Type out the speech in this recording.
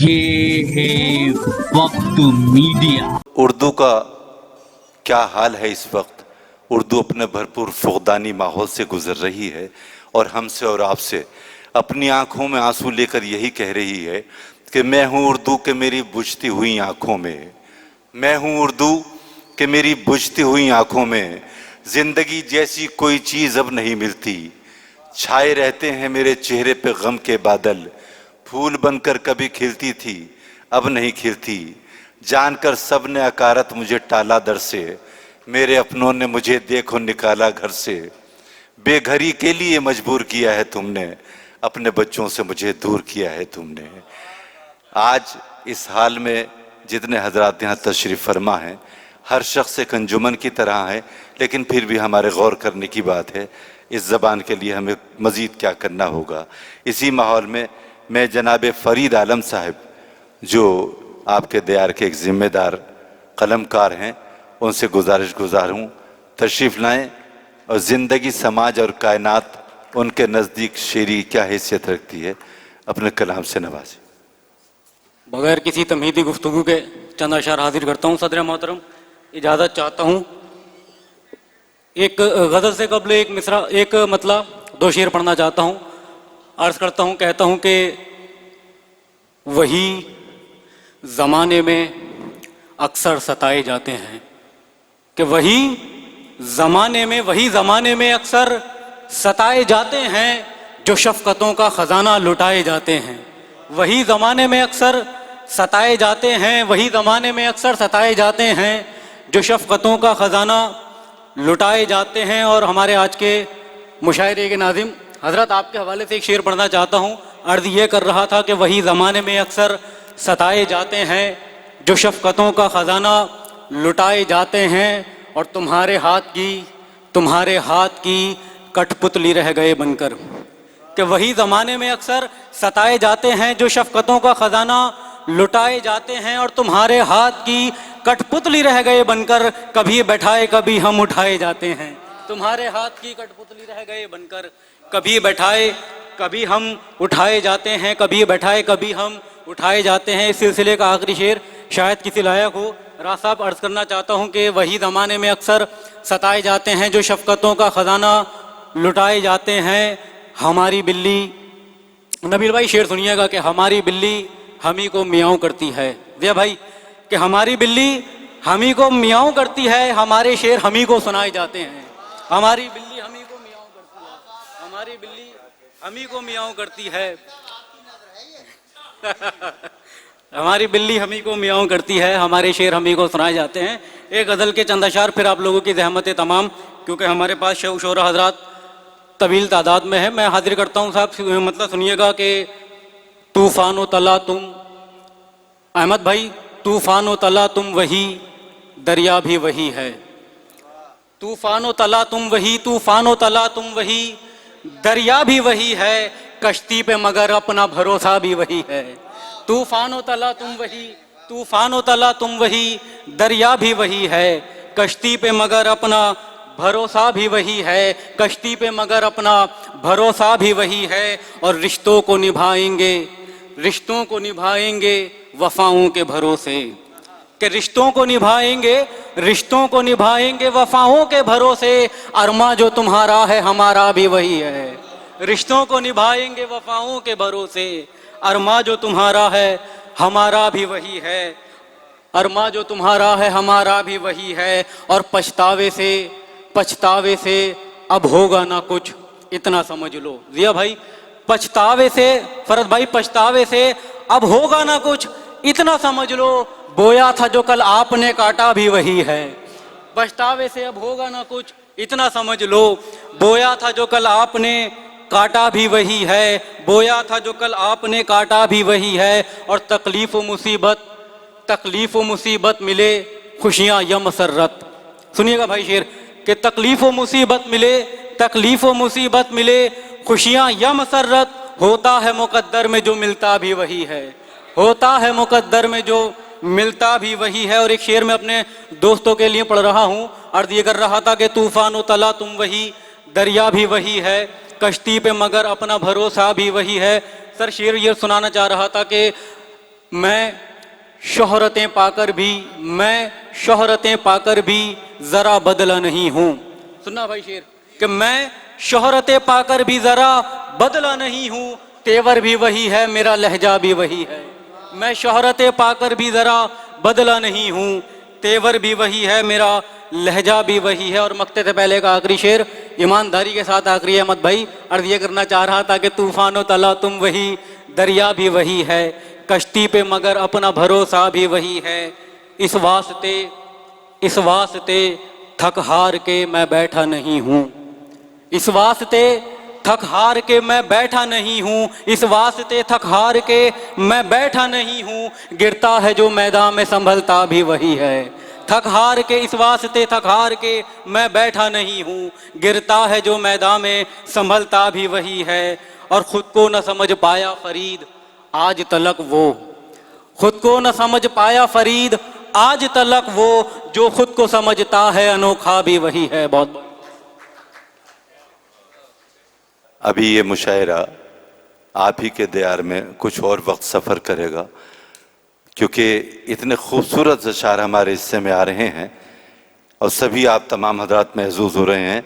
ये है वक्त मीडिया। उर्दू का क्या हाल है इस वक्त। उर्दू अपने भरपूर फुकदानी माहौल से गुजर रही है और हमसे और आपसे अपनी आंखों में आंसू लेकर यही कह रही है कि मैं हूं उर्दू के मेरी बुझती हुई आंखों में, मैं हूं उर्दू के मेरी बुझती हुई आंखों में जिंदगी जैसी कोई चीज अब नहीं मिलती। छाए रहते हैं मेरे चेहरे पे गम के बादल, फूल बनकर कभी खिलती थी अब नहीं खिलती। जानकर सब ने अकारत मुझे टाला दर से, मेरे अपनों ने मुझे देखो निकाला घर से। बेघरी के लिए मजबूर किया है तुमने, अपने बच्चों से मुझे दूर किया है तुमने। आज इस हाल में जितने हजरात यहाँ तशरीफ़ फरमा हैं, हर शख्स एक अंजुमन की तरह है, लेकिन फिर भी हमारे गौर करने की बात है इस ज़बान के लिए हमें मज़ीद क्या करना होगा। इसी माहौल में मैं जनाब फ़रीद आलम साहब, जो आपके दयार के एक ज़िम्मेदार कलमकार हैं, उनसे गुजारिश हूँ तशरीफ़ लाएँ और ज़िंदगी, समाज और कायनात उनके नज़दीक शेरी क्या हैसियत रखती है, अपने कलाम से नवाजें। बगैर किसी तमहीदी गुफ्तगू के चंद अशार हाजिर करता हूँ। सदर मोहतरम इजाज़त चाहता हूँ। एक गज़ल से कबल एक मिसरा, एक मतलब दो शेर पढ़ना चाहता हूँ। अर्ज़ करता हूँ, कहता हूँ कि वही ज़माने में अक्सर सताए जाते हैं, कि वही ज़माने में अक्सर सताए जाते हैं जो शफ़क़तों का ख़जाना लुटाए जाते हैं। वही ज़माने में अक्सर सताए जाते हैं, वही ज़माने में अक्सर सताए जाते हैं जो शफ़क़तों का ख़जाना लुटाए जाते हैं। और हमारे आज के मुशायरे के नाज़िम हज़रत, आपके हवाले से एक शेर पढ़ना चाहता हूँ। अर्ज़ ये कर रहा था कि वही ज़माने में अक्सर सताए जाते हैं जो शफ़क़तों का ख़जाना लुटाए जाते हैं, और तुम्हारे हाथ की कठपुतली रह गए बनकर। कि वही ज़माने में अक्सर सताए जाते हैं जो शफ़क़तों का ख़जाना लुटाए जाते हैं, और तुम्हारे हाथ की कठपुतली रह गए बनकर। कभी बैठाए कभी हम उठाए जाते हैं। तुम्हारे हाथ की कठपुतली रह गए बनकर, कभी बैठाए कभी हम उठाए जाते हैं, कभी बैठाए कभी हम उठाए जाते हैं। इस सिलसिले का आखिरी शेर शायद किसी लायक हो। राज साहब, अर्ज़ करना चाहता हूँ कि वही ज़माने में अक्सर सताए जाते हैं जो शफ़क़तों का ख़जाना लुटाए जाते हैं। हमारी बिल्ली, नबील भाई शेर सुनिएगा, कि हमारी बिल्ली हमी को मियाऊं करती है। दिया भाई, कि हमारी बिल्ली हमी को मियाऊं करती है, हमारे शेर हमी को सुनाए जाते हैं। हमारी बिल्ली हमी को मियाऊं करती है, हमारी बिल्ली हमी को मियाऊं करती है। हमारी बिल्ली हमी को मियाऊं करती है, हमारे शेर हमी को सुनाए जाते हैं। एक गज़ल के चंद अशार फिर आप लोगों की ज़हमत तमाम, क्योंकि हमारे पास शोरा हज़रात तवील तादाद में है, मैं हाजिर करता हूँ। साहब मतलब सुनिएगा कि तूफ़ानो तला तुम, अहमद भाई, तूफ़ानो तला तुम वही, दरिया भी वही है। तूफ़ानो तला तुम वही, तूफ़ानो तला तुम वही, दरिया भी वही है। कश्ती पे मगर अपना भरोसा भी वही है। तूफ़ानो तला तुम वही, तूफ़ानो तला तुम वही, दरिया भी वही है। कश्ती पे मगर अपना भरोसा भी वही है, कश्ती पे मगर अपना भरोसा भी वही है। और रिश्तों को निभाएंगे वफ़ाओं के भरोसे, कि रिश्तों को निभाएंगे वफ़ाओं के भरोसे। अरमा जो तुम्हारा है हमारा भी वही है। रिश्तों को निभाएंगे वफ़ाओं के भरोसे, अरमा जो तुम्हारा है हमारा भी वही है। अरमा जो तुम्हारा है हमारा भी वही है। और पछतावे से अब होगा ना कुछ, इतना समझ लो। जिया भाई, पछतावे से, फरद भाई, पछतावे से अब होगा ना कुछ, इतना समझ लो। बोया था जो कल आपने काटा भी वही है। पछतावे से अब होगा ना कुछ, इतना समझ लो। बोया था जो कल आपने काटा भी वही है। बोया था जो कल आपने काटा भी वही है। और तकलीफ़ व मुसीबत मिले, खुशियाँ या मसरत। सुनिएगा भाई शेर, कि तकलीफ़ व मुसीबत मिले, खुशियाँ या मसरत। होता है मुक़द्दर में जो मिलता भी वही है, होता है मुक़द्दर में जो मिलता भी वही है। और एक शेर मैं अपने दोस्तों के लिए पढ़ रहा हूँ। अर्ज़ ये कर रहा था कि तूफ़ानो तला तुम वही, दरिया भी वही है। कश्ती पे मगर अपना भरोसा भी वही है। सर शेर ये सुनाना चाह रहा था कि मैं शोहरतें पाकर भी जरा बदला नहीं हूं। सुनना भाई शेर कि मैं शोहरतें पाकर भी जरा बदला नहीं हूं, तेवर भी वही है मेरा लहजा भी वही है। मैं शोहरतें पाकर भी जरा बदला नहीं हूं, तेवर भी वही है मेरा लहजा भी वही है। और मकते से पहले का आखिरी शेर ईमानदारी के साथ आखिरी अहमद भाई अर्ज ये करना चाह रहा था कि तूफानो तला तुम वही, दरिया भी वही है, कश्ती पे मगर अपना भरोसा भी वही है। इस वास्ते थक हार के मैं बैठा नहीं हूँ, इस वास्ते थक हार के मैं बैठा नहीं हूँ, इस वास्ते थक हार के मैं बैठा नहीं हूँ। गिरता है जो मैदान में संभलता भी वही है। थक हार के इस वास्ते थक हार के मैं बैठा नहीं हूँ, गिरता है जो मैदान में संभलता भी वही है। और खुद को न समझ पाया फरीद आज तलक वो, खुद को न समझ पाया फरीद आज तलक वो, जो खुद को समझता है अनोखा भी वही है। बहुत बहुत अभी ये मुशायरा आप ही के दयार में कुछ और वक्त सफ़र करेगा, क्योंकि इतने खूबसूरत अशार हमारे हिस्से में आ रहे हैं और सभी आप तमाम हजरात महजूज हो रहे हैं।